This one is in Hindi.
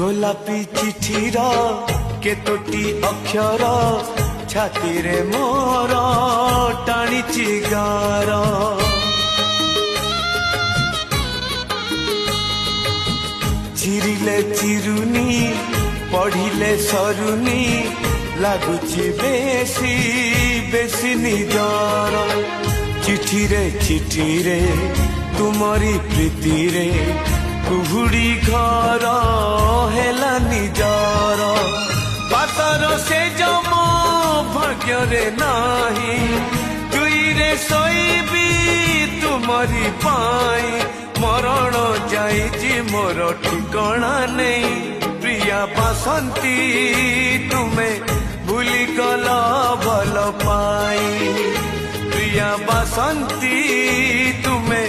गोलापी चिठीर केतोटी अक्षर छाती रे मोर टाणीची गार चिरिले चिरुनी पढ़िले सरुनी लगुची बेसी बेसी निजर चिठी रे तुमरी प्रीति रे कुहुड़ी घर हेला निजर बातर से जम भाग्य रे नाही दुई रे सोईबी तुमरी पाई मरण जाइछि मोर ठिकाना नहीं प्रिया बासंती तुमे भूली गल भल पाई प्रिया बासंती तुमे